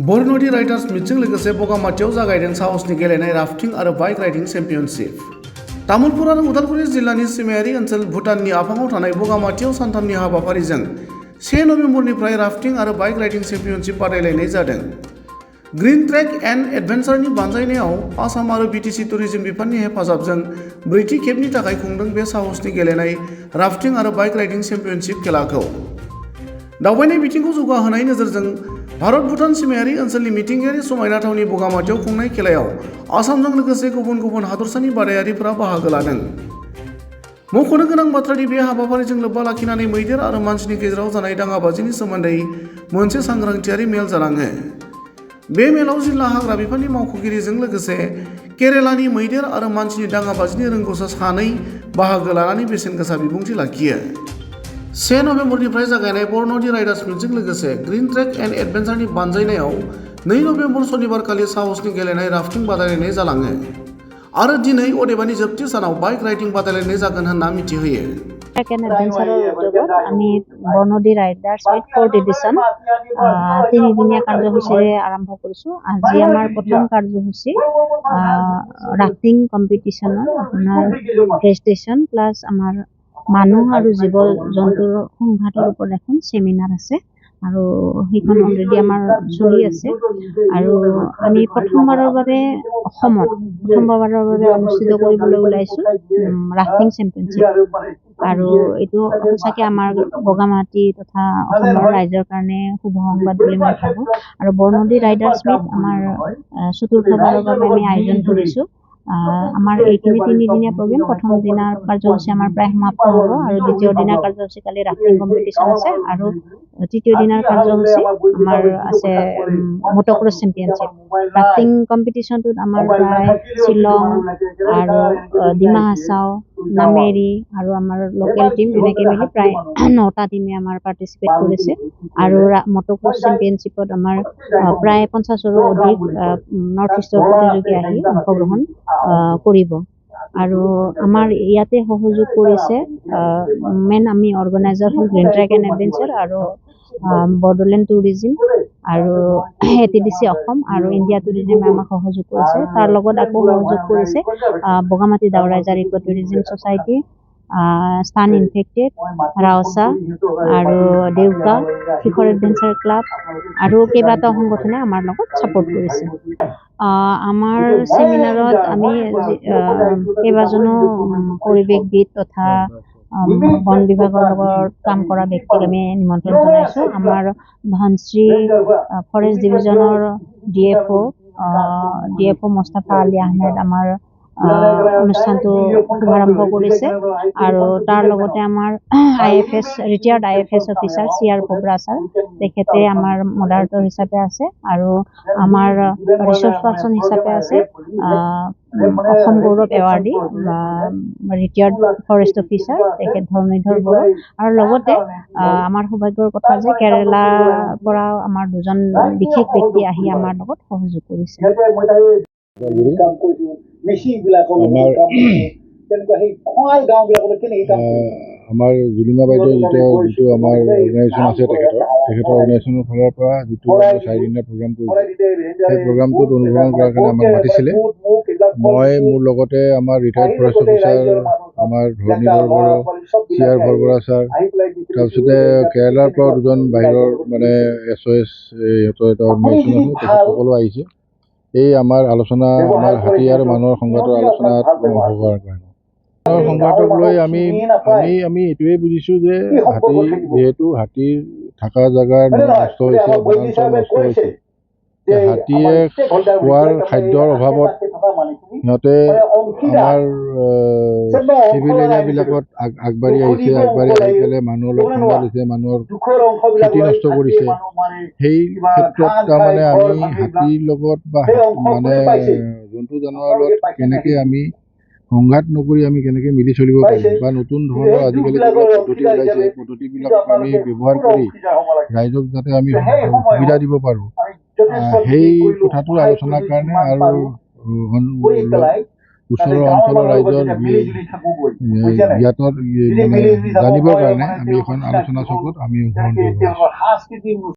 बरन'दि riders मिटजों लोगोसे बगामाटियाव जागायदों साहसनि गेलेनाय राफ्टिं आरो बाइक राइडिं चेम्पियनशिप। तामुलपुर आरो उदालगुरि जिल्लानि सिमायारि ओनसोल भुटाननि आफाङाव थानाय बगामाटियाव सानथामनि हाबाफारिजों 1 नबेम्बरनिफ्राय राफ्टिं आरो बाइक राइडिं चेम्पियनशिप बादायलायनाय जादों। ग्रीन ट्रेक एन्ड एडभेन्सारनि बानजायनायाव आसाम आरो बिटिसि टुरिजम बिफाननि हेफाजाबजों 4थि खेबनि थाखाय खुंदों बे साहसनि गेलेनाय राफ्टिं आरो बाइक राइडिं चेम्पियनशिप खेलाखौ। दावबायनाय बिथिंखौ जौगाहोनाय नोजोरजों भारत भुटान सिमायारि ओनसोलनि मिथिंगायारि समायना थावनि बगामाटियाव खुंनाय खेलायाव आसामजों लोगोसे गुबुन गुबुन हादरसानि बादायारिफोरा बाहागो लादों। मख'नो गोनां बाथ्रादि बे हाबाफारिजों लोब्बा लाखिनानै मैदेर आरो मानसिनि गेजेराव जानाय दाङाबाजिनि सोमोन्दै मोनसे सांग्रांथियारि मेल जालाङो। बे मेलाव जिल्ला हाग्रा बिफाननि मावख'गिरिजों लोगोसे केरेलानि मैदेर आरो मानसिनि दाङाबाजिनि रोंग'सा सानै बाहागो लानानै बेसेन गोसा बिबुंथि लाखियो। 1 नबेम्बरनिफ्राय जागायनाय बरन'दि राइडार्स मिटजों लोगोसे ग्रीन ट्रेक एन्ड एडभेन्सारनि बानजायनायाव 2 नबेम्बर सनिबारखालि साहसनि गेलेनाय राफ्टिं बादायलायनाय जालाङो आरो दिनै अदेबानि जोबथि सानाव बाइक राइडिं बादायलायनाय जागोन होनना मिथिहोयो। ट्रेक एन्ড এডভেঞ্চাৰৰ উদ্যোগত আমি বৰন'দি ৰাইডাৰ্ছ মিট 4th এডিশ্যন 3 দিনীয়া কাৰ্যসূচীৰে আৰম্ভ কৰিছোঁ। আজি আমাৰ প্ৰথম কাৰ্যসূচী ৰাফটিং কম্পিটিশ্যনৰ আপোনাৰ প্ৰেষ্টেশ্যন প্লাছ আমাৰ মানুহ আৰু জীৱ জন্তুৰ সংঘাতৰ ওপৰত এখন ছেমিনাৰ আছে আৰু সেইখন অলৰেডি আমাৰ চলি আছে। আৰু আমি প্ৰথমবাৰৰ বাবে অসমত অনুষ্ঠিত কৰিবলৈ ওলাইছোঁ ৰাফটিং চেম্পিয়নশ্বিপ। আৰু এইটো সঁচাকৈ আমাৰ বগামাটি তথা অসমৰ ৰাইজৰ কাৰণে শুভ সংবাদ বুলি মই ভাবোঁ। আৰু বৰন'দি ৰাইডাৰ্ছ মিট আমাৰ চতুৰ্থবাৰৰ বাবে আমি আয়োজন কৰিছোঁ। আমাৰ এইখিনি 3 দিনীয়া প্ৰগ্ৰেম। প্ৰথম দিনাৰ কাৰ্যসূচী আমাৰ প্ৰায় সমাপ্ত হ'ব আৰু দ্বিতীয় দিনাৰ কাৰ্যসূচী কালি ৰাফটিং কম্পিটিশ্যন আছে আৰু তৃতীয় দিনাৰ কাৰ্যসূচী আমাৰ আছে মট'ক্ৰছ চেম্পিয়নশ্বিপ। ৰাফটিং কম্পিটিশ্যনটোত আমাৰ প্ৰায় শ্বিলং আৰু ডিমা হাছাও, নামেৰি আৰু আমাৰ লোকেল টিম এনেকৈ মিলি প্ৰায় 9টা টিমে আমাৰ পাৰ্টিচিপেট কৰিছে। আৰু মট'ক্ৰছ চেম্পিয়নশ্বিপত আমাৰ প্ৰায় 50ৰো অধিক নৰ্থ ইষ্টৰ প্ৰতিযোগী আহি অংশগ্ৰহণ কৰিব। আৰু আমাৰ ইয়াতে সহযোগ কৰিছে মেইন আমি অৰ্গেনাইজাৰ হ'ল গ্ৰীণ ট্ৰেক এণ্ড এডভেঞ্চাৰ আৰু বড়োলেণ্ড টুৰিজিম আৰু এটিডিচি অসম আৰু ইণ্ডিয়া টুৰিজিমে আমাক সহযোগ কৰিছে। তাৰ লগত আকৌ সহযোগ কৰিছে বগামাটি দাওৰাইজাৰ ইক' টুৰিজিম ছ'চাইটি, স্থান ইনফেক্টেড, ৰাওছা আৰু দেউকা, শিখৰ এডভেঞ্চাৰ ক্লাব আৰু কেইবাটাও সংগঠনে আমাৰ লগত ছাপোৰ্ট কৰিছে। আমাৰ ছেমিনাৰত আমি কেইবাজনো পৰিৱেশবিদ তথা বন বিভাগৰ লগত কাম কৰা ব্যক্তিক আমি নিমন্ত্ৰণ জনাইছোঁ। আমাৰ ধনশ্ৰী ফৰেষ্ট ডিভিজনৰ DFO মুস্তাফা আলী আহমেদ আমাৰ অনুষ্ঠানটো শুভাৰম্ভ কৰিছে। আৰু তাৰ লগতে আমাৰ retired IFS officer CR cobra sir, তেখেতে আমাৰ মডাৰেটৰ হিচাপে আছে। আৰু আমাৰ ৰিচৰ্চ পাৰ্চন হিচাপে আছে অসম গৌৰৱ এৱাৰ্ডী ৰিটায়াৰ্ড ফৰেষ্ট অফিচাৰ তেখেত ধৰ্মেধৰ বড়ো। আৰু লগতে আমাৰ সৌভাগ্যৰ কথা যে কেৰেলাৰ পৰা আমাৰ 2জন বিশেষ ব্যক্তি আহি আমাৰ লগত সহযোগ কৰিছে। আমাৰ জুলিমা বাইদেউ যিটো আমাৰ অৰ্গেনাইজেশ্যন আছে তেখেতৰ অৰ্গেনাইজেশ্যনৰ ফালৰ পৰা যিটো 4 দিনীয়া প্ৰগ্ৰাম কৰিছে, সেই প্ৰগ্ৰামটোত অনুসৰণ কৰাৰ কাৰণে আমাক মাতিছিলে। মই মোৰ লগতে আমাৰ ৰিটায়াৰ্ড ফৰেষ্ট অফিচাৰ আমাৰ ধৰ্মেধৰ বড়ো, CR বৰবৰা ছাৰ, তাৰপিছতে কেৰেলাৰ পৰা 2জন বাহিৰৰ মানে SOS সিহঁতৰ এটা অৰ্গেনাইজেশ্যন আছে, তেখেতসকলো আহিছে এই আমাৰ আলোচনা, আমাৰ হাতী আৰু মানুহৰ সংঘাতৰ আলোচনাত অংশগ্ৰহণ কৰে। সংঘাতক লৈ আমি এইটোৱে বুজিছোঁ যে যিহেতু হাতীৰ থকা জেগা নষ্ট হৈছে, বনাঞ্চল নষ্ট হৈছে, হাতীয়ে খোৱাৰ খাদ্যৰ অভাৱত সিহঁতে আমাৰ চিভিল এৰিয়াবিলাকত আগবাঢ়ি আহিছে, আগবাঢ়ি আহি পেলাই মানুহৰ লগত সংঘাত হৈছে, মানুহৰ খেতি নষ্ট কৰিছে। সেই ক্ষেত্ৰত তাৰমানে আমি হাতীৰ লগত বা মানে জন্তু জানোৱাৰৰ লগত কেনেকৈ আমি সংঘাত নকৰি আমি কেনেকৈ মিলি চলিব পাৰিম বা নতুন ধৰণৰ আজিকালি যিবিলাক পদ্ধতি ওলাইছে এই পদ্ধতিবিলাক আমি ব্যৱহাৰ কৰি ৰাইজক যাতে আমি সুবিধা দিব পাৰোঁ, সেই কথাটোৰ আলোচনাৰ কাৰণে আৰু ওচৰৰ অঞ্চলৰ ৰাইজৰ জ্ঞাতৰ মানে জানিবৰ কাৰণে আমি এখন আলোচনা চক্ৰত আমি অংশগ্ৰহণ কৰিব পাৰিছোঁ।